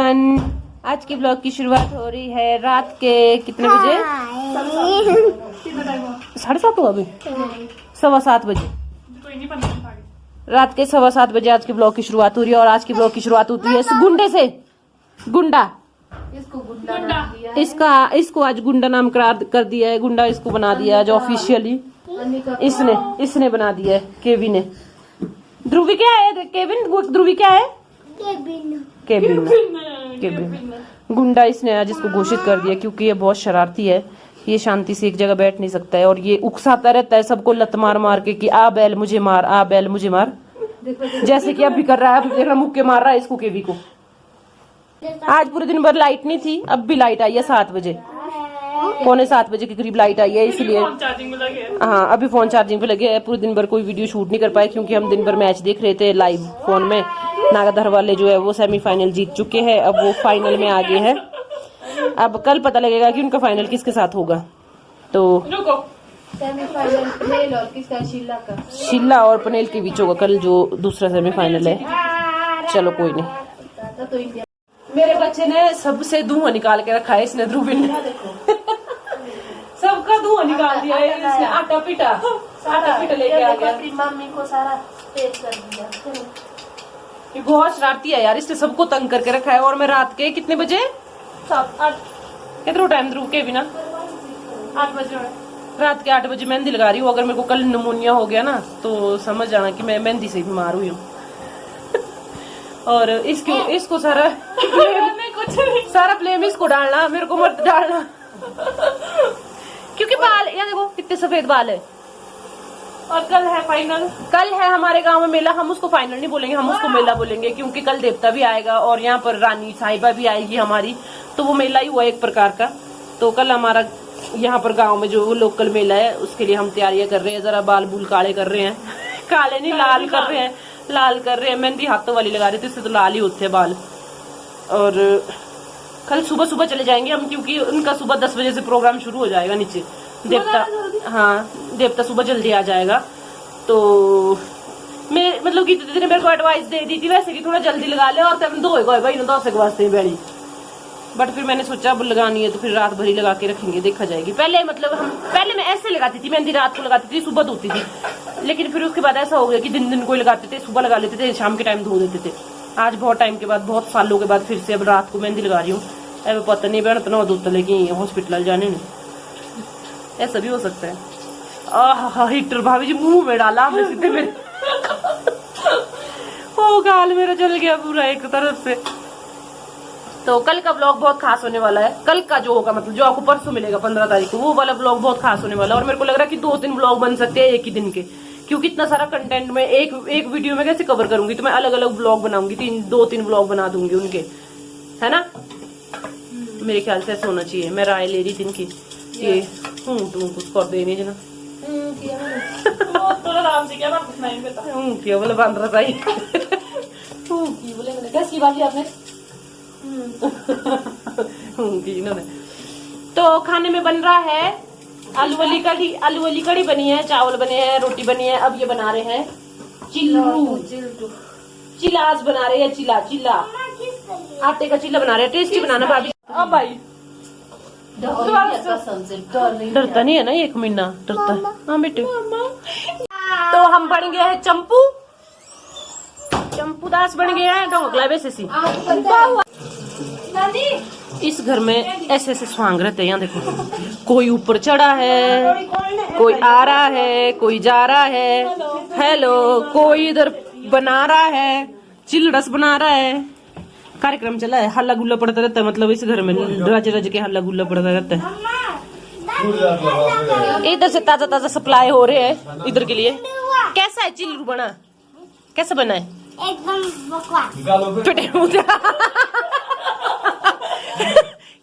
Everyone, आज की blog की शुरुआत हो रही है रात के कितने बजे? 7:30 हुआ अभी, 7:15 बजे। रात के 7:15 बजे आज की ब्लॉग की शुरुआत हो रही है। और आज की ब्लॉग की शुरुआत होती है इस गुंडे से। गुंडा इसको आज गुंडा नाम करार कर दिया है। गुंडा इसको बना दिया आज ऑफिशियली। इसने बना दिया है केविन ने। ध्रुवी क्या है? केविन। ध्रुवी क्या है? केविन। गुंडा इसने आज इसको घोषित कर दिया क्योंकि ये बहुत शरारती है। ये शांति से एक जगह बैठ नहीं सकता है और ये उकसाता रहता है सबको लत मार मार के कि आ बैल मुझे मार, आ बैल मुझे मार। जैसे कि अब भी कर रहा है। अब देख रहा मुक्के मार रहा है इसको, केवी को। आज पूरे दिन भर लाइट नहीं थी, अब भी लाइट आई है 7 बजे, 6:45 बजे के करीब लाइट आई है। इसलिए हाँ, अभी फोन चार्जिंग पे लगे हैं। पूरे दिन भर कोई वीडियो शूट नहीं कर पाए क्योंकि हम दिन भर मैच देख रहे थे लाइव फोन में। नागाधर वाले जो है वो सेमीफाइनल जीत चुके हैं, अब वो फाइनल में आ गए हैं। अब कल पता लगेगा कि उनका फाइनल किसके साथ होगा। तो सेमीफाइनल पनेल और किसका? शीला और पनेल के बीच होगा कल जो दूसरा सेमीफाइनल है। चलो कोई नहीं। मेरे बच्चे ने सबसे धुआं निकाल के रखा है इसने, ध्रुविन ने सबका धुआं निकाल दिया है इसने। आटा पीटा लेके आ गया। मम्मी को सारा तेज कर दिया। ये बहुत शरारती है यार, इसने सबको तंग करके रखा है। और मैं रात के कितने बजे? 7-8 कितना टाइम ध्रुव के बिना? 8 बजे। रात के 8 बजे मेहंदी लगा रही हूँ। अगर मेरे को कल निमोनिया हो गया ना तो समझ जाना कि मैं मेहंदी से बीमार हुई हूँ। और इसको सारा ब्लेम इसको डालना, मेरे को मत डालना। क्योंकि बाल यार देखो कितने सफेद बाल है। और कल है फाइनल। कल है हमारे गांव में मेला। हम उसको फाइनल नहीं बोलेंगे, हम उसको मेला बोलेंगे क्योंकि कल देवता भी आएगा और यहाँ पर रानी साहिबा भी आएगी हमारी। तो वो मेला ही हुआ एक प्रकार का। तो कल हमारा यहाँ पर गांव में जो लोकल मेला है उसके लिए हम तैयारियां कर रहे हैं। जरा बाल बूल काले कर रहे हैं। काले नहीं, लाल कर रहे हैं। मेहंदी हाथों वाली लगा रहे थे, इससे तो लाल ही होते हैं बाल। और कल सुबह चले जाएंगे हम क्योंकि उनका सुबह 10 बजे से प्रोग्राम शुरू हो जाएगा नीचे। देवता सुबह जल्दी आ जाएगा। तो मैं मतलब कि दीदी ने मेरे को एडवाइस दे दी थी वैसे कि थोड़ा जल्दी लगा ले और तब धोएगा भाई 10 के वास्ते बैठी। बट फिर मैंने सोचा अब लगानी है तो फिर रात भरी लगा के रखेंगे, देखा जाएगी। पहले मैं ऐसे लगाती थी, मेहंदी रात को लगाती थी, सुबह धोती थी। लेकिन फिर उसके बाद ऐसा हो गया कि दिन को लगाते थे, सुबह लगा लेते थे, शाम के टाइम धो देते थे। आज बहुत टाइम के बाद, बहुत सालों के बाद फिर से अब रात को मेहंदी लगा रही हूँ। अब पता नहीं बहन इतना दूध लेकिन हॉस्पिटल जाने नहीं, ऐसा भी हो सकता है। हीटर भाभी जी मुंह में डाला सीधे मेरे। ओ गाल मेरा जल गया पूरा एक तरफ से। तो कल का ब्लॉग बहुत खास होने वाला है। कल का जो होगा मतलब जो आपको परसों मिलेगा 15 तारीख को, वो वाला ब्लॉग बहुत खास होने वाला है। और मेरे को लग रहा है कि 2-3 ब्लॉग बन सकते हैं एक ही दिन के, क्योंकि इतना सारा कंटेंट में एक वीडियो में कैसे कवर करूंगी। तो मैं अलग अलग ब्लॉग बनाऊंगी, 2-3 ब्लॉग बना दूंगी उनके, है ना। मेरे ख्याल से ऐसा होना चाहिए। मैं राय ले रही थी इनकी कि तुम कुछ कर देने जना बोले बंद रहा आपने। इन्होंने तो खाने में बन रहा है आलू वाली कढ़ी बनी है, चावल बने हैं, रोटी बनी है। अब ये बना रहे हैं चिलास बना रहे हैं। चिला आटे का चिल्ला बना रहे हैं। टेस्टी बनाना भाभी। अब भाई डरता नहीं है ना, 1 महीना डरता। हाँ बेटे। तो हम बन गए हैं चंपू दास बन गए हैं ढोकला बेसी। इस घर में ऐसे स्वांग रहते हैं। यहाँ देखो कोई ऊपर चढ़ा है, कोई आ रहा है, कोई जा रहा है। हेलो, कोई इधर बना रहा है, चिल्डस बना रहा है। कार्यक्रम चला है, हल्ला गुल्ला पड़ता रहता है। मतलब इस घर में रज के हल्ला गुल्ला पड़ता रहता है। इधर से ताजा सप्लाई हो रहे हैं इधर के लिए। कैसा है चिल्लू बना? कैसा बना है? एकदम बकवास।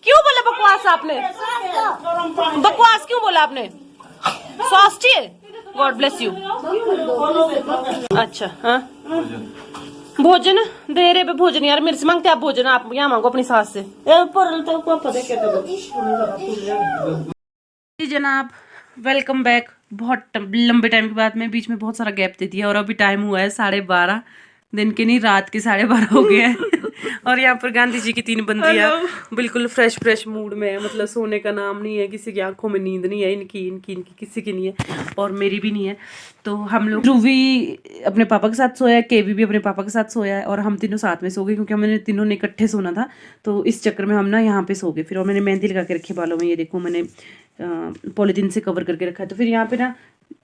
क्यों बोला बकवास आपने? बकवास क्यों बोला आपने? सॉस चाहिए? God bless you. अच्छा हाँ, भोजन दे रहे भोजन। यार मेरे से मांगते आप भोजन, आप यहाँ मांगो अपनी सास से। जी जनाब, वेलकम बैक। बहुत लंबे टाइम के बाद में बीच में बहुत सारा गैप दे दिया और अभी टाइम हुआ है 12:30 दिन के, नहीं रात के 12:30 हो गया है। और यहाँ पर गांधी जी की 3 बंदियां बिल्कुल फ्रेश फ्रेश मूड में है, मतलब सोने का नाम नहीं है, किसी की आंखों में नींद नहीं है, इनकी किसी की नहीं है और मेरी भी नहीं है। तो हम लोग, ध्रुवी अपने पापा के साथ सोया है, केवी भी अपने पापा के साथ सोया है और हम तीनों साथ में सो गए क्योंकि हमने तीनों ने इकट्ठे सोना था। तो इस चक्कर में हम ना यहाँ पे सो गए। फिर और मैंने मेहंदी लगा के रखी बालों में, ये देखो मैंने पॉलीथीन से कवर करके रखा है। तो फिर यहाँ पे ना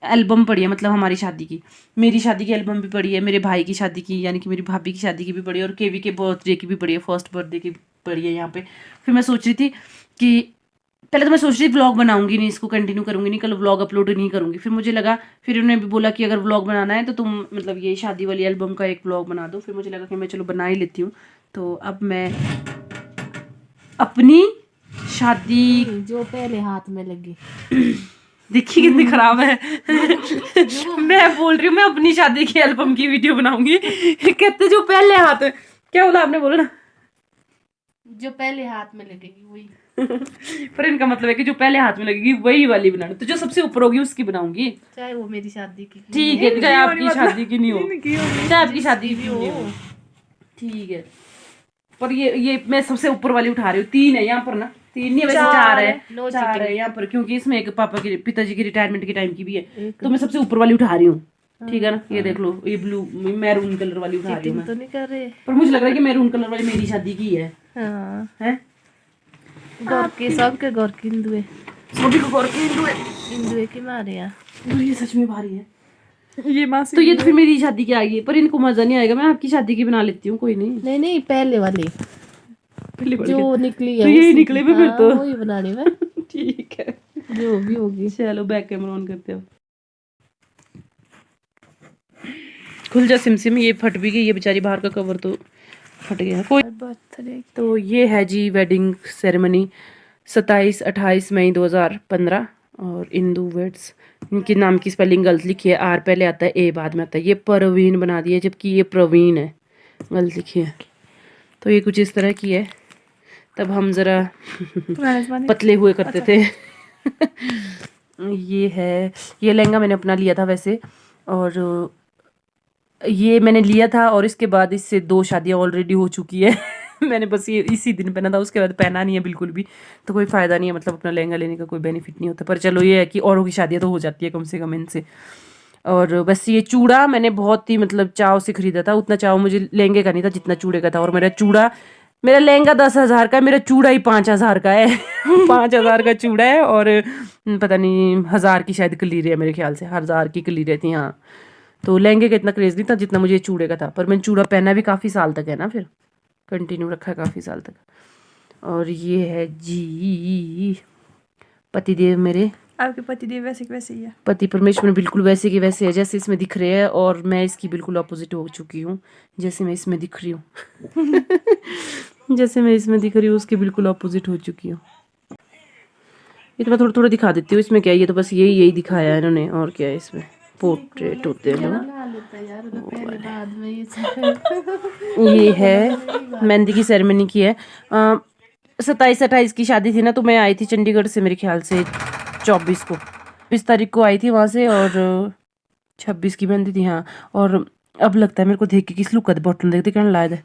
एल्बम पड़ी है, मतलब हमारी शादी की, मेरी शादी की एल्बम भी पड़ी है, मेरे भाई की शादी की यानी कि मेरी भाभी की शादी की भी पड़ी है और केवी के बर्थडे की भी पड़ी है, फर्स्ट बर्थडे की पड़ी है यहाँ पे। फिर मैं सोच रही थी कि पहले तो मैं सोच रही थी व्लॉग बनाऊंगी नहीं, इसको कंटिन्यू करूंगी नहीं, कल व्लॉग अपलोड नहीं करूंगी। फिर मुझे लगा, फिर उन्होंने भी बोला कि अगर व्लॉग बनाना है तो तुम मतलब ये शादी वाली एल्बम का एक व्लॉग बना दो। फिर मुझे लगा कि मैं चलो बना ही लेती हूँ। तो अब मैं अपनी शादी जो पहले हाथ में लगी देखी कितनी खराब है। मैं बोल रही हूँ मैं अपनी शादी की एल्बम की वीडियो बनाऊंगी, कहते जो पहले हाथ, क्या बोला आपने, बोला ना जो पहले हाथ में लगेगी वही। पर इनका मतलब है कि जो पहले हाथ में लगेगी वही वाली बनाना, तो जो सबसे ऊपर होगी उसकी बनाऊंगी। चाहे वो मेरी शादी की ठीक है, चाहे आपकी शादी की नहीं हो, चाहे आपकी शादी की नहीं हो, ठीक है। पर ये मैं सबसे ऊपर वाली उठा रही हूँ। 3 है यहाँ पर ना, 3 नहीं वैसे 4 है, 4 है यहाँ पर, क्योंकि इसमें एक पापा के पिताजी की रिटायरमेंट के टाइम की भी है, तो मैं सबसे ऊपर वाली उठा रही हूँ। ठीक है ना, ये देख लो, ये ब्लू मैरून कलर वाली उठा रही हूँ मैं। तो नहीं कर रहे, पर मुझे लग रहा है कि मैरून कलर वाली मेरी शादी की है। हाँ हैं गोरकी सबके गोरकी हिंदुए सभी को गौर के हिंदुए की मारे यहाँ। ये सच में भारी है। ये मासी तो ये तो फिर मेरी शादी की आ गई है, पर इनको मजा नहीं आएगा। मैं आपकी शादी की बना लेती हूँ, कोई नहीं। नहीं पहले वाली पहले वाली जो निकली है तो यही उसी निकले की, फिर हाँ, तो वही बनानी मैं। ठीक है, जो भी होगी। चलो बैक कैमरा ऑन करते हो। खुल जा सिमसिम, ये फट भी गई, ये बेचारी बाहर का कवर तो फट गया। कोई बर्थडे तो ये है जी वेडिंग सेरेमनी 27-28 मई 2015 और इंदू वेड्स। इनके नाम की स्पेलिंग गलत लिखी है, आर पहले आता है ए बाद में आता है। ये परवीन बना दिया जबकि ये प्रवीण है, गलत लिखी है। तो ये कुछ इस तरह की है, तब हम ज़रा पतले हुए करते थे। ये है, ये लहंगा मैंने अपना लिया था वैसे, और ये मैंने लिया था और इसके बाद इससे 2 शादियाँ ऑलरेडी हो चुकी है। मैंने बस ये इसी दिन पहना था, उसके बाद पहना नहीं है बिल्कुल भी। तो कोई फ़ायदा नहीं है, मतलब अपना लहंगा लेने का कोई बेनिफिट नहीं होता। पर चलो ये है कि औरों की शादियाँ तो हो जाती है कम से कम इनसे। और बस ये चूड़ा मैंने बहुत ही मतलब चाव से खरीदा था, उतना चाव मुझे लहंगे का नहीं था जितना चूड़े का था। और मेरा लहंगा 10,000 का है, मेरा चूड़ा ही 5,000 का है। 5,000 का चूड़ा है और पता नहीं 1,000 की शायद कलीरें है, मेरे ख्याल से 1,000 की कलीरें थी। हाँ, तो लहंगे का इतना क्रेज नहीं था जितना मुझे चूड़े का था। पर मैंने चूड़ा पहना भी काफ़ी साल तक है ना, फिर कंटिन्यू रखा है काफ़ी साल तक। और ये है जी पतिदेव मेरे, आपके पतिदेव वैसे के वैसे ही है। पति परमेश्वर बिल्कुल वैसे के वैसे है जैसे इसमें दिख रहे हैं, और मैं इसकी बिल्कुल अपोजिट हो चुकी हूँ जैसे मैं इसमें दिख रही हूँ। जैसे मैं इसमें दिख रही हूँ उसके बिल्कुल अपोजिट हो चुकी हूँ। ये तो मैं थोड़ा थोड़ा दिखा देती हूँ, इसमें क्या है, ये तो बस यही दिखाया है इन्होंने, और क्या है इसमें पोर्ट्रेट होते हैं ना। ये है मेहंदी की सेरेमनी की है। 27-28 की शादी थी ना, तो मैं आई थी चंडीगढ़ से, मेरे ख्याल से 24 को, 20 तारीख को आई थी वहाँ से, और 26 की मेहंदी थी। हाँ, और अब लगता है मेरे को देख के किस लुक का बटन देखते क्या लायद है,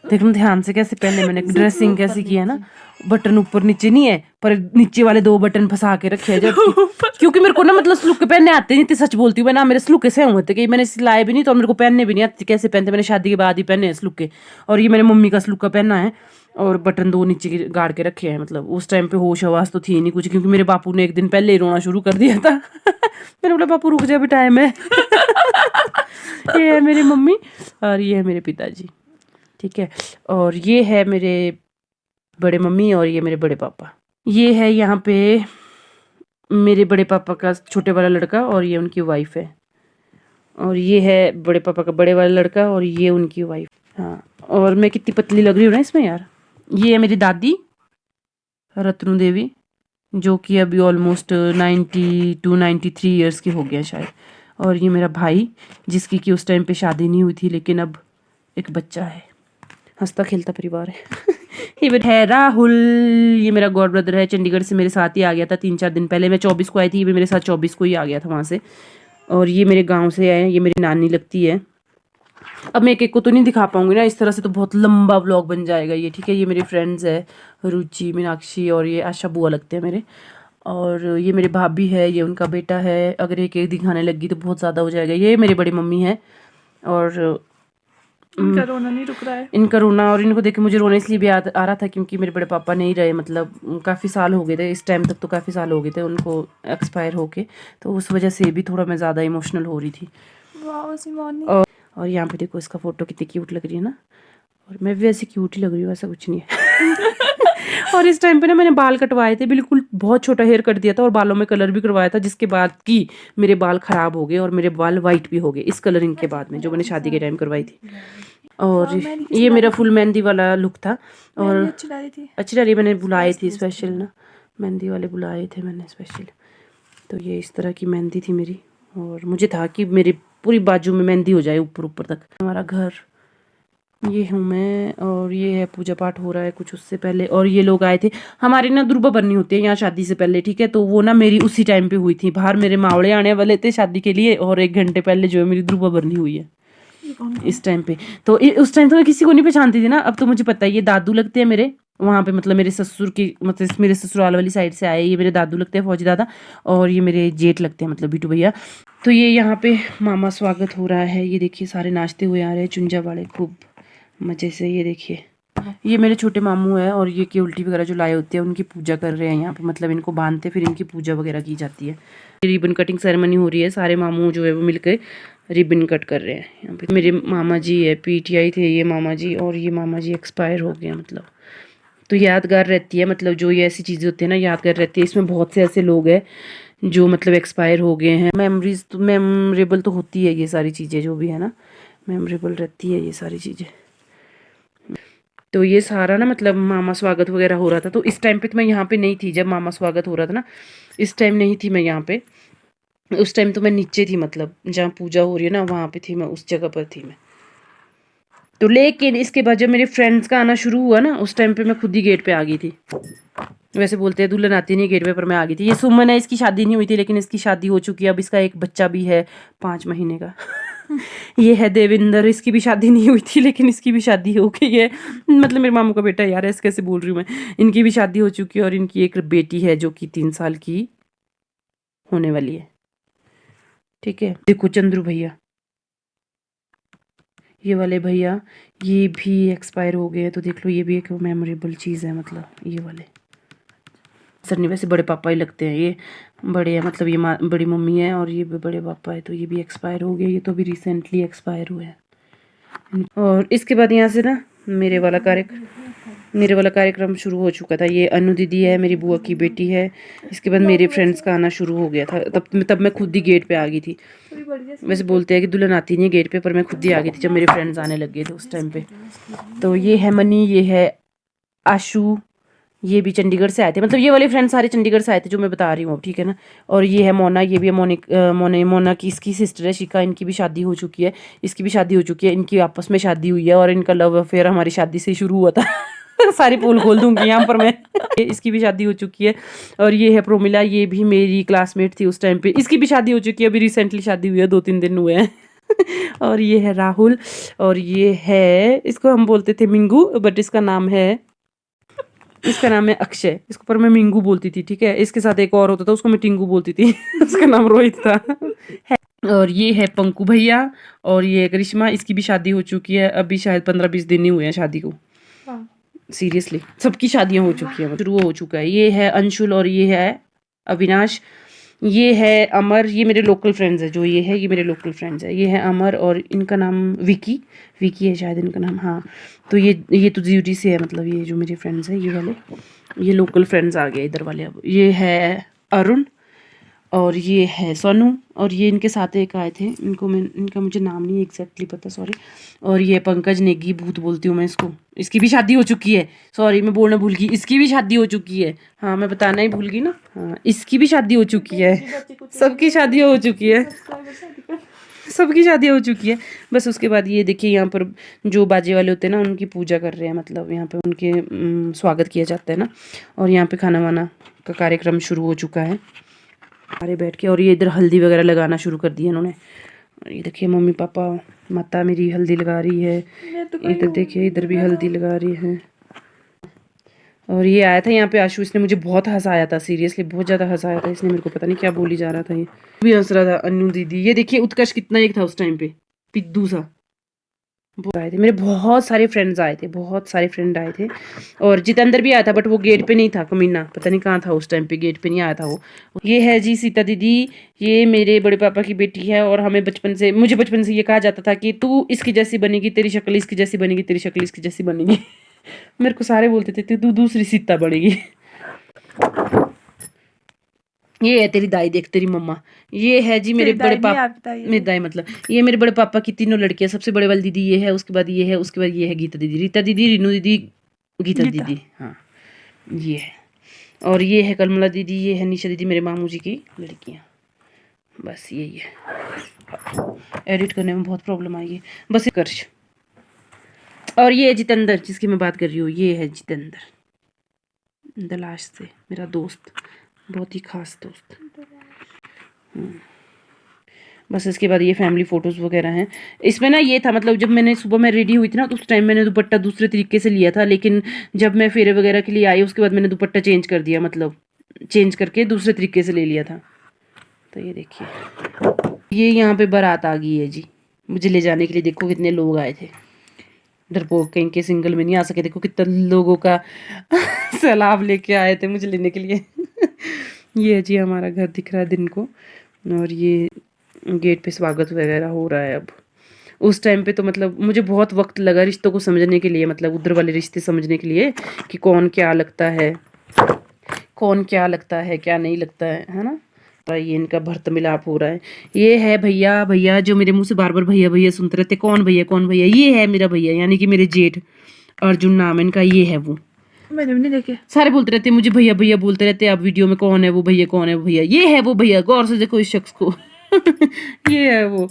देख लो ध्यान से कैसे पहने मैंने, ड्रेसिंग कैसी की है ना। बटन ऊपर नीचे नहीं है, पर नीचे वाले 2 बटन फंसा के रखे हैं जब क्योंकि मेरे को ना मतलब स्लुक पहनने आते नहीं थे, सच बोलती हूँ मैं ना, मेरे स्लुक से हुए थे कि मैंने सिलाए भी नहीं तो मेरे को पहनने भी नहीं आते कैसे पहनते, मैंने शादी के बाद ही पहने हैं स्लुक के। और ये मेरे मम्मी का स्लुक का पहना है, और बटन 2 नीचे गाड़ के रखे हैं। मतलब उस टाइम पे होश आवाज़ तो थी नहीं कुछ, क्योंकि मेरे बापू ने एक दिन पहले ही रोना शुरू कर दिया था। मैंने बोला बापू रुक जा भी, टाइम है। ये है मेरी मम्मी और ये है मेरे पिताजी, ठीक है। और ये है मेरे बड़े मम्मी और ये मेरे बड़े पापा। ये है यहाँ पे मेरे बड़े पापा का छोटे वाला लड़का और ये उनकी वाइफ है, और ये है बड़े पापा का बड़े वाला लड़का और ये उनकी वाइफ। हाँ, और मैं कितनी पतली लग रही हूँ ना इसमें यार। ये है मेरी दादी रत्नू देवी, जो कि अभी ऑलमोस्ट 92-93 ईयर्स की हो गया शायद। और ये मेरा भाई जिसकी कि उस टाइम पे शादी नहीं हुई थी, लेकिन अब एक बच्चा है, हंसता खेलता परिवार है। ये है राहुल, ये मेरा गॉड ब्रदर है, चंडीगढ़ से मेरे साथ ही आ गया था 3-4 दिन पहले। मैं 24 को आई थी, ये भी मेरे साथ 24 को ही आ गया था वहाँ से। और ये मेरे गांव से है, ये मेरी नानी लगती है। अब मैं एक एक को तो नहीं दिखा पाऊंगी ना, इस तरह से तो बहुत लंबा व्लॉग बन जाएगा ये, ठीक है। ये मेरी फ्रेंड्स है रुचि, मीनाक्षी और ये आशा बुआ लगते हैं मेरे, और ये मेरे भाभी है, ये उनका बेटा है। अगर एक एक दिखाने लगी तो बहुत ज़्यादा हो जाएगा। ये मेरी बड़ी मम्मी है, और इनका रोना नहीं रुक रहा है। इनका रोना, और इनको देख के मुझे रोना इसलिए भी आ रहा था क्योंकि मेरे बड़े पापा नहीं रहे, मतलब काफ़ी साल हो गए थे, इस टाइम तक तो काफ़ी साल हो गए थे उनको एक्सपायर होके, तो उस वजह से भी थोड़ा मैं ज़्यादा इमोशनल हो रही थी। और यहाँ पे देखो इसका फोटो कितनी क्यूट लग रही है ना, और मैं भी ऐसी क्यूट ही लग रही हूँ, ऐसा कुछ नहीं है। और इस टाइम पे ना मैंने बाल कटवाए थे, बिल्कुल बहुत छोटा हेयर कट दिया था और बालों में कलर भी करवाया था, जिसके बाद कि मेरे बाल खराब हो गए और मेरे बाल वाइट भी हो गए इस कलरिंग के बाद में, जो मैंने शादी के टाइम करवाई थी। और ये मेरा फुल मेहंदी वाला लुक था, और अच्छी डाली, मैंने बुलाई थी स्पेशल ना, मेहंदी वाले बुलाए थे मैंने स्पेशल। तो ये इस तरह की मेहंदी थी मेरी, और मुझे था कि मेरी पूरी बाजू में मेहंदी हो जाए ऊपर ऊपर तक। हमारा घर, ये हूँ मैं, और ये है पूजा पाठ हो रहा है कुछ उससे पहले। और ये लोग आए थे, हमारी ना दुर्बा बननी होती है यहाँ शादी से पहले, ठीक है। तो वो ना मेरी उसी टाइम पे हुई थी, बाहर मेरे मावड़े आने वाले थे शादी के लिए, और 1 घंटे पहले जो है मेरी दुर्बा बननी हुई है इस टाइम पे। तो उस टाइम तो मैं किसी को नहीं पहचानती थी ना, अब तो मुझे पता है। ये दादू लगते हैं मेरे वहाँ पे, मतलब मेरे ससुर की, मतलब मेरे ससुराल वाली साइड से आए, ये मेरे दादू लगते हैं फौजी दादा, और ये मेरे जेठ लगते हैं मतलब बिटू भैया। तो ये यहाँ पे मामा स्वागत हो रहा है, ये देखिए सारे नाचते हुए आ रहे हैं, चुंजा वाले खूब मजे से। ये देखिए ये मेरे छोटे मामू है, और ये केवल्टी वगैरह जो लाए होते हैं उनकी पूजा कर रहे हैं यहाँ पे, मतलब इनको बांधते फिर इनकी पूजा वगैरह की जाती है। रिबन कटिंग सेरेमनी हो रही है, सारे मामू जो है वो मिलकर रिबन कट कर रहे हैं यहाँ पे। मेरे मामा जी है, पीटीआई थे ये मामा जी, और ये मामा जी एक्सपायर हो गए मतलब। तो यादगार रहती है, मतलब जो ये ऐसी चीज़ें होती है ना यादगार रहती है। इसमें बहुत से ऐसे लोग हैं जो मतलब एक्सपायर हो गए हैं। मेमोरीज तो मेमोरेबल तो होती है ये सारी चीज़ें, जो भी है ना मेमोरेबल रहती है ये सारी चीज़ें। तो ये सारा ना मतलब मामा स्वागत वगैरह हो रहा था, तो इस टाइम पे तो मैं यहाँ पे नहीं थी जब मामा स्वागत हो रहा था ना, इस टाइम नहीं थी मैं यहाँ पे। उस टाइम तो मैं नीचे थी, मतलब जहाँ पूजा हो रही है ना वहाँ पे थी मैं, उस जगह पर थी मैं। तो लेकिन इसके बाद जब मेरे फ्रेंड्स का आना शुरू हुआ ना, उस टाइम पे मैं खुद ही गेट पे आ गई थी। वैसे बोलते हैं दुल्हन आती नहीं गेट पे, पर मैं आ गई थी। ये सुमन है, इसकी शादी नहीं हुई थी, लेकिन इसकी शादी हो चुकी है, अब इसका एक बच्चा भी है 5 महीने का। ये है देविंदर, इसकी भी शादी नहीं हुई थी, लेकिन इसकी भी शादी हो गई है, मतलब मेरे मामू का बेटा यार, ऐसे कैसे बोल रही हूँ मैं। इनकी भी शादी हो चुकी है, और इनकी एक बेटी है जो कि 3 साल की होने वाली है, ठीक है। देखो चंद्रू भैया, ये वाले भैया, ये भी एक्सपायर हो गए, तो देख लो ये भी एक मेमोरेबल चीज़ है, मतलब ये वाले सर नहीं, वैसे बड़े पापा ही लगते हैं ये, बड़े हैं मतलब, ये बड़ी मम्मी है और ये भी बड़े पापा है, तो ये भी एक्सपायर हो गए, ये तो भी रिसेंटली एक्सपायर हुए हैं। और इसके बाद यहाँ से ना मेरे वाला कार्यक्रम शुरू हो चुका था। ये अनु दीदी है, मेरी बुआ की बेटी है। इसके बाद मेरे फ्रेंड्स का आना शुरू हो गया था, तब मैं खुद ही गेट पे आ गई थी। वैसे बोलते हैं कि दुल्हन आती नहीं है गेट पे, पर मैं खुद ही आ गई थी जब मेरे फ्रेंड्स आने लग गए थे उस टाइम पे। तो ये है मनी, ये है आशु, ये भी चंडीगढ़ से आए थे, मतलब ये वाले फ्रेंड्स सारे चंडीगढ़ से आए थे जो मैं बता रही हूँ अब, ठीक है ना। और ये है मोना, ये भी है मोना की इसकी सिस्टर है शिका, इनकी भी शादी हो चुकी है, इसकी भी शादी हो चुकी है, इनकी आपस में शादी हुई है, और इनका लव अफेयर हमारी शादी से शुरू हुआ था। सारी पोल खोल दूंगी यहाँ पर मैं। इसकी भी शादी हो चुकी है। और ये है प्रोमिला, ये भी मेरी क्लासमेट थी उस टाइम पे, इसकी भी शादी हो चुकी है, अभी रिसेंटली शादी हुई है, 2-3 दिन हुए हैं। और ये है राहुल, और ये है, इसको हम बोलते थे मिंगू, बट इसका नाम है अक्षय, इसको पर मैं मिंगू बोलती थी, ठीक है। इसके साथ एक और होता था, उसको मैं टिंगू बोलती थी। उसका नाम रोहित था। और ये है पंकु भैया, और ये करिश्मा, इसकी भी शादी हो चुकी है, अभी शायद 15-20 दिन ही हुए हैं शादी को। सीरियसली सबकी शादियां हो चुकी हैं, शुरू हो चुका है। ये है अंशुल, और ये है अविनाश, ये है अमर, ये मेरे लोकल फ्रेंड्स है, जो ये है ये मेरे लोकल फ्रेंड्स है। ये है अमर, और इनका नाम विकी है शायद इनका नाम, हाँ। तो ये तो जीडी से है, मतलब ये जो मेरे फ्रेंड्स है ये वाले, ये लोकल फ्रेंड्स आ गए इधर वाले। अब ये है अरुण, और ये है सोनू, और ये इनके साथ एक आए थे, इनका मुझे नाम नहीं एग्जैक्टली पता, सॉरी। और ये पंकज नेगी, भूत बोलती हूँ मैं इसको, इसकी भी शादी हो चुकी है, सॉरी मैं बोलना भूल गई, इसकी भी शादी हो चुकी है, हाँ मैं बताना ही भूल गई ना, हाँ इसकी भी शादी हो चुकी है, सबकी शादी हो चुकी है, सबकी शादी हो चुकी है। बस उसके बाद ये देखिए यहाँ पर जो बाजे वाले होते हैं ना, उनकी पूजा कर रहे हैं, मतलब यहाँ पे उनके स्वागत किया जाता है ना। और यहाँ पे खाना वाना का कार्यक्रम शुरू हो चुका है, सारे बैठ के। और ये इधर हल्दी वगैरह लगाना शुरू कर दिया इन्होंने, और ये देखिए मम्मी पापा, माता मेरी हल्दी लगा रही है, मैं तो इधर देखिए इधर भी हल्दी लगा रही है। और ये आया था यहाँ पे आशु, इसने मुझे बहुत हंसाया था, सीरियसली बहुत ज्यादा हंसाया था इसने मेरे को, पता नहीं क्या बोली जा रहा था, ये भी हंस रहा था अनु दीदी। ये देखिए उत्कर्ष कितना एक था उस टाइम पे, पिद्दू सा। बहुत आए थे मेरे, बहुत सारे फ्रेंड्स आए थे, बहुत सारे फ्रेंड आए थे। और जितेंद्र भी आया था बट वो गेट पे नहीं था, कमीना पता नहीं कहाँ था उस टाइम पे, गेट पे नहीं आया था वो। ये है जी सीता दीदी, ये मेरे बड़े पापा की बेटी है। और हमें बचपन से, मुझे बचपन से ये कहा जाता था कि तू इसकी जैसी बनेगी, तेरी शक्ल इसकी जैसी बनेगी, तेरी शक्ल इसकी जैसी बनेगी। मेरे को सारे बोलते थे तू दूसरी सीता बनेगी। ये है तेरी दाई, देख तेरी मम्मा। ये है जी मेरे बड़े पापा, मेरी दाई मतलब ये मेरे बड़े पापा की तीनों लड़कियां। सबसे बड़े वाली दीदी ये है, उसके बाद ये है, उसके बाद ये है गीता दीदी, रीता दीदी, रीनू दीदी, गीता दीदी, हाँ ये है। और ये है कलमला दीदी, ये है निशा दीदी, मेरे मामू जी की लड़कियां। बस यही है, एडिट करने में बहुत प्रॉब्लम आई है बस। कर्ष और ये है जितेंद्र जिसकी मैं बात कर रही हूँ, ये है जितेंद्र दलाश से, मेरा दोस्त, बहुत ही खास दोस्त। बस इसके बाद ये फैमिली फोटोज वगैरह हैं। इसमें ना ये था, मतलब जब मैंने सुबह में रेडी हुई थी ना तो उस टाइम मैंने दुपट्टा दूसरे तरीके से लिया था, लेकिन जब मैं फेरे वगैरह के लिए आई उसके बाद मैंने दुपट्टा चेंज कर दिया, मतलब चेंज करके दूसरे तरीके से ले लिया था। तो ये देखिए ये यहाँ पे बारात आ गई है जी मुझे ले जाने के लिए। देखो कितने लोग आए थे, डरपोक कहीं के सिंगल में नहीं आ सके। देखो कितने लोगों का सैलाब लेके आए थे मुझे लेने के लिए। ये जी हमारा घर दिख रहा है दिन को, और ये गेट पे स्वागत वगैरह हो रहा है अब। उस टाइम पे तो मतलब मुझे बहुत वक्त लगा रिश्तों को समझने के लिए, मतलब उधर वाले रिश्ते समझने के लिए कि कौन क्या लगता है, कौन क्या लगता है क्या नहीं लगता है ना। तो ये इनका भर्त मिलाप हो रहा है। ये है भैया, भैया जो मेरे मुंह से बार बार भैया भैया सुनते रहते, कौन भैया कौन भैया। ये है मेरा भैया यानी कि मेरे जेठ, अर्जुन नाम है इनका। ये है वो, मैंने भी नहीं देखे, सारे बोलते रहते मुझे भैया भैया बोलते रहते, आप वीडियो में कौन है वो भैया, कौन है वो भैया। ये है वो भैया, गौर से देखो इस शख्स को। ये है वो।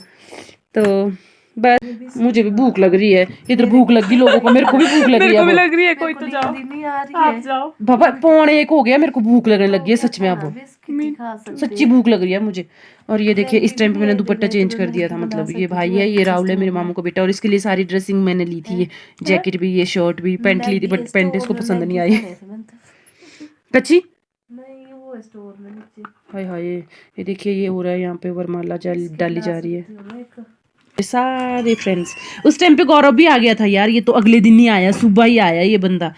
तो बस मुझे भी भूख लग रही है, इधर भूख लगी लोगों को, मेरे को भी भूख लग रही है। लग रही है, कोई तो जाओ, नहीं आ रही आप है। जाओ। बाबा 1:45 हो गया, मेरे को भूख लगने लगी है सच में अब, बिस्किट खा सकते सच्ची भूख लग रही है मुझे। और ये देखिए इस टाइम पे मैंने दुपट्टा चेंज कर दिया था, मतलब ये भाई है, ये राहुल है मेरे मामू का बेटा, और इसके लिए सारी ड्रेसिंग मैंने ली थी, ये जैकेट भी, ये शर्ट भी, पैंट ली थी बट पैंट इसको पसंद नहीं आई कच्ची। नहीं वो स्टोर में नीचे हाय हाय, ये देखिए ये हो रहा है यहाँ पे, वरमाला डाली जा रही है। एक सारे फ्रेंड्स, उस टाइम पे गौरव भी आ गया था यार, ये तो अगले दिन ही आया, सुबह ही आया ये बंदा,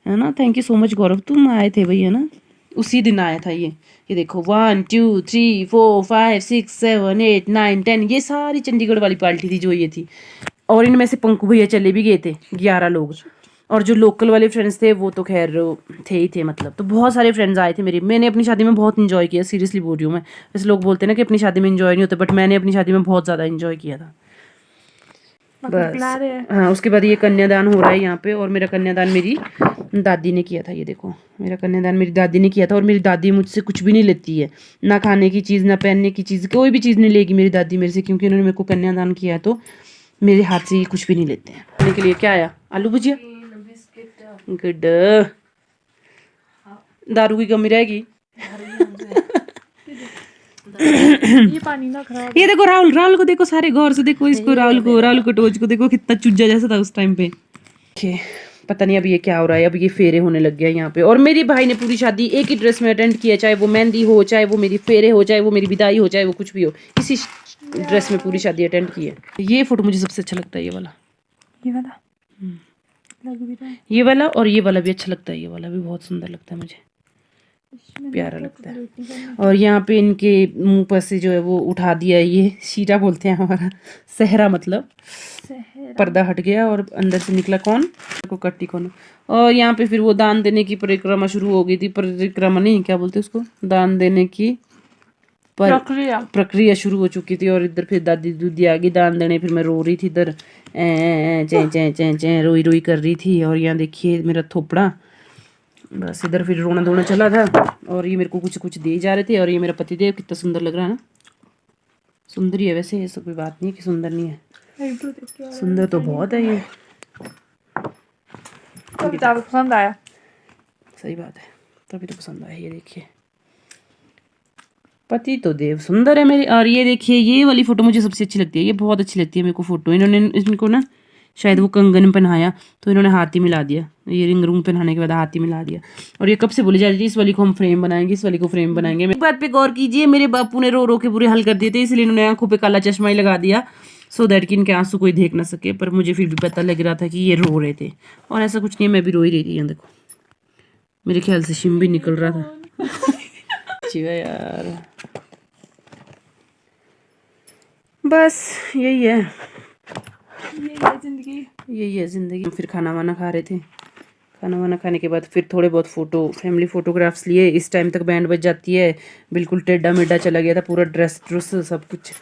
है ना। थैंक यू सो मच गौरव, तुम आए थे भैया ना, उसी दिन आया था ये देखो 1 2 3 4 5 6 7 8 9 10, ये सारी चंडीगढ़ वाली पार्टी थी जो ये थी। और इनमें से पंकु भैया चले भी गए थे, 11 लोग। और जो लोकल वाले फ्रेंड्स थे वो तो खैर थे ही थे, मतलब तो बहुत सारे फ्रेंड्स आए थे मेरे। मैंने अपनी शादी में बहुत इंजॉय किया, सीरियसली बोल रही हूँ मैं। वैसे लोग बोलते हैं ना कि अपनी शादी में इंजॉय नहीं होता, बट मैंने अपनी शादी में बहुत ज़्यादा इंजॉय किया था। बस हाँ, उसके बाद ये कन्यादान हो रहा है यहाँ पे, और मेरा कन्यादान मेरी दादी ने किया था। ये देखो मेरा कन्यादान मेरी दादी ने किया था, और मेरी दादी मुझसे कुछ भी नहीं लेती है, ना खाने की चीज़ ना पहनने की चीज़, कोई भी चीज़ नहीं लेगी मेरी दादी मेरे से, क्योंकि उन्होंने मेरे को कन्यादान किया है, तो मेरे हाथ से ये कुछ भी नहीं लेते हैं। खाने के लिए क्या आया, आलू भुजिया, गुड। दारू की कमी रहेगी। ये पानी ना खराब। ये देखो राहुल को देखो, सारे गौर से देखो इसको, राहुल को टोज को देखो, कितना चुज्जा जैसा था उस टाइम पे। पता नहीं अब ये क्या हो रहा है, अब ये फेरे होने लग गया यहाँ पे। और मेरे भाई ने पूरी शादी एक ही ड्रेस में अटेंड किया, चाहे वो मेहंदी हो, चाहे वो मेरी फेरे हो, चाहे वो मेरी विदाई हो, चाहे वो कुछ भी हो, इसी ड्रेस में पूरी शादी अटेंड की है। ये फोटो मुझे सबसे अच्छा लगता है, ये वाला लग भी रहा है। ये वाला, और ये वाला भी अच्छा लगता है, ये वाला भी बहुत सुंदर लगता है मुझे, प्यारा लगता है। और यहाँ पे इनके मुंह पर से जो है वो उठा दिया है, ये शीरा बोलते हैं हमारा, सहरा मतलब पर्दा हट गया, और अंदर से निकला कौन को कट्टी कौन। और यहाँ पे फिर वो दान देने की परिक्रमा शुरू हो गई थी, परिक्रमा नहीं क्या बोलते उसको, दान देने की प्रक्रिया शुरू हो चुकी थी। और इधर फिर दादी दूदी आ गई दान देने, फिर मैं रो रही थी इधर, चैं चैं चैं चैं रोई रोई कर रही थी। और यहाँ देखिए मेरा थोपड़ा, बस इधर फिर रोना धोना चला था। और ये मेरे को कुछ कुछ दे जा रहे थे। और ये मेरा पतिदेव, कितना सुंदर लग रहा है ना, सुंदर ही है वैसे, ऐसा कोई बात नहीं है कि सुंदर नहीं है, सुंदर तो बहुत है ये, पसंद आया, सही बात है, तभी तो पसंद आया। ये देखिए पति तो देव सुंदर है मेरे। और ये देखिए ये वाली फोटो मुझे सबसे अच्छी लगती है, ये बहुत अच्छी लगती है मेरे को फोटो। इन्होंने इनको ना शायद वो कंगन पहनाया तो इन्होंने हाथी मिला दिया, ये रिंग रूंग पहनाने के बाद हाथी मिला दिया। और ये कब से बोली जा रही थी इस वाली को हम फ्रेम बनाएंगे, इस वाली को फ्रेम बनाएंगे। एक बात पे गौर कीजिए, मेरे बापू ने रो रो के बुरे हाल कर दिए थे, इसलिए इन्होंने आंखों पे काला चश्मा ही लगा दिया सो दैट कि इनके आंसू कोई देख ना सके। पर मुझे फिर भी पता लग रहा था कि ये रो रहे थे, और ऐसा कुछ नहीं है, मैं भी रो ही रही थी। यहाँ देखो मेरे ख्याल से शिम भी निकल रहा था। अच्छी है यार, बस यही है, यही है जिंदगी। फिर खाना वाना खा रहे थे, खाना वाना खाने के बाद फिर थोड़े बहुत फोटो फैमिली फोटोग्राफ्स लिए। इस टाइम तक बैंड बज जाती है, बिल्कुल टेढ़ा मेढ़ा चला गया था पूरा, ड्रेस सब कुछ।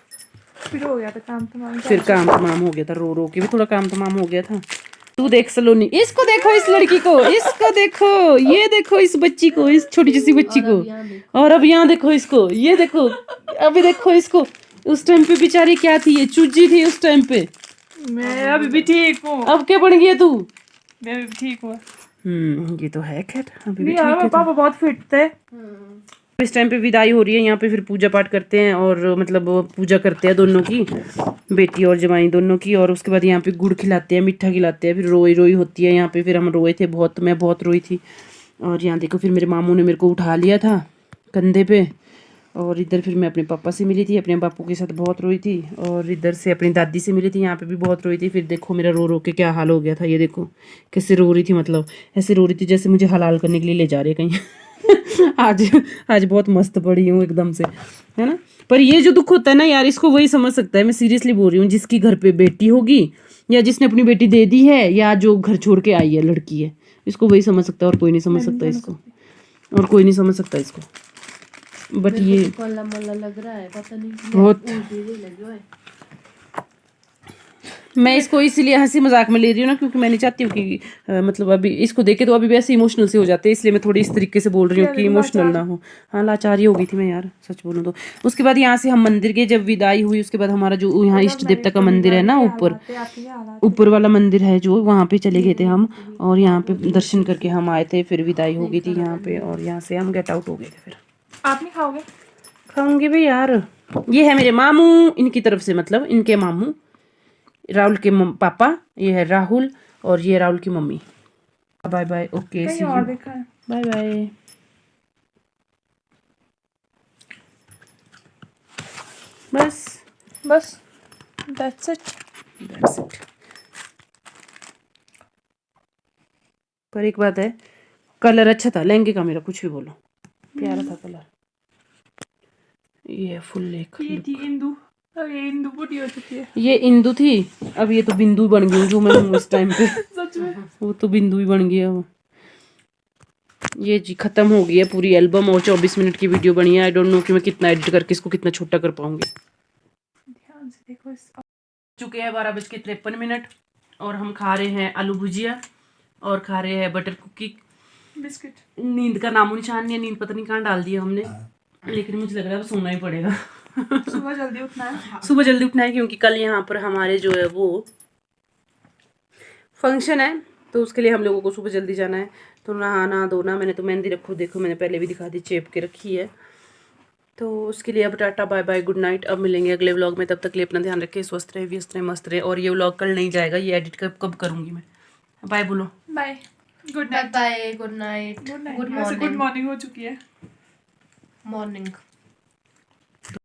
फिर हो गया था काम तमाम। फिर काम तमाम हो गया था, रो रो के भी थोड़ा काम तमाम हो गया था। तू देख सलोनी, इसको देखो, इस लड़की को, इसको देखो, ये देखो इस बच्ची को, इस छोटी जैसी बच्ची को। और अब यहाँ देखो इसको, ये देखो, अभी देखो इसको। उस टाइम पे बेचारी क्या थी, ये चूजी थी उस टाइम पे। मैं अभी भी ठीक हूँ। अब क्या बन गया तू? मैं अभी भी ठीक हूँ। ये तो है खैर, अभी भी नहीं ठीक यार है। पापा बहुत फिट थे। इस टाइम पे विदाई हो रही है, यहाँ पे फिर पूजा पाठ करते हैं और मतलब पूजा करते हैं दोनों की, बेटी और जमाई दोनों की। और उसके बाद यहाँ पे गुड़ खिलाते हैं, मीठा खिलाते हैं, फिर रोई रोई होती है यहाँ पे। फिर हम रोए थे बहुत, मैं बहुत रोई थी। और यहाँ देखो फिर मेरे मामू ने मेरे को उठा लिया था कंधे पे, और इधर फिर मैं अपने पापा से मिली थी, अपने बापू के साथ बहुत रोई थी। और इधर से अपनी दादी से मिली थी, यहाँ पे भी बहुत रोई थी। फिर देखो मेरा रो रो के क्या हाल हो गया था, ये देखो कैसे रो रही थी, मतलब ऐसे रो रही थी जैसे मुझे हलाल करने के लिए ले जा रहे कहीं। आज बहुत मस्त पड़ी हूँ एकदम से, है ना। पर ये जो दुख होता है ना यार, इसको वही समझ सकता है, मैं सीरियसली बोल रही हूँ, जिसकी घर पे बेटी होगी या जिसने अपनी बेटी दे दी है या जो घर छोड़ के आई है लड़की है, इसको वही समझ सकता है और कोई नहीं समझ सकता इसको, और कोई नहीं समझ सकता इसको। बट ये कोला मोला लग रहा है, पता नहीं बहुत, लगे हुए। मैं इसको इसलिए हंसी मजाक में ले रही हूँ ना, क्योंकि मैं नहीं चाहती हूँ कि मतलब अभी इसको देखे तो अभी वैसे इमोशनल से हो जाते हैं, इसलिए मैं थोड़ी इस तरीके से बोल रही हूँ कि इमोशनल ना हो। हाँ लाचारी हो गई थी मैं यार, सच बोलूँ तो। उसके बाद यहाँ से हम मंदिर के जब विदाई हुई, उसके बाद हमारा जो यहाँ इष्ट देवता का मंदिर है ना, ऊपर वाला मंदिर है जो, वहाँ पे चले गए थे हम, और यहाँ पे दर्शन करके हम आए थे। फिर विदाई हो गई थी यहाँ पे, और यहाँ से हम गेट आउट हो गए थे। फिर आप नहीं खाओगे? खाऊंगी भाई यार। ये है मेरे मामू, इनकी तरफ से, मतलब इनके मामू राहुल के पापा, ये है राहुल, और ये राहुल की mummy. Bye bye, okay, see you, bye bye. बस दैट्स इट। पर एक बात है, कलर अच्छा था लहंगे का मेरा, कुछ भी बोलो, प्यारा था कलर। ये फुल लेक, ये थी इंदू, अब ये इंदू बूढ़ी हो चुकी है। ये इंदू थी, अब ये तो बिंदु बन गई जो मैं हूँ इस टाइम पे। सच में वो तो बिंदु ही बन गया वो। ये जी खत्म हो गई है पूरी एल्बम, और 24 मिनट की वीडियो बनी है। आई डोंट नो कि मैं कितना एडिट करके इसको कितना छोटा कर पाऊंगी। ध्यान से देखो इस। चुके हैं 12:53, और हम खा रहे हैं आलू भुजिया और खा रहे हैं बटर कुकी, बिस्किट। नींद का नामो निशान नहीं है, नींद पता नहीं कहाँ डाल दिया हमने, लेकिन मुझे लग रहा है अब सोना ही पड़ेगा। सुबह जल्दी उठना है। सुबह जल्दी उठना है, क्योंकि कल यहाँ पर हमारे जो है वो फंक्शन है, तो उसके लिए हम लोगों को सुबह जल्दी जाना है। तो नहाना धोना, मैंने तो मेहंदी रखो, देखो मैंने पहले भी दिखा दी, चेप के रखी है। तो उसके लिए अब tata bye bye, good night. अब मिलेंगे अगले व्लॉग में, तब तक के लिए अपना ध्यान रखें, स्वस्थ रहे, व्यस्त रहे, मस्त रहे। और ये व्लॉग कल नहीं जाएगा, ये एडिट कब करूँगी मैं। बाय बोलो। Bye, good bye night. Bye, good night, good morning, good morning हो चुकी है। मॉर्निंग।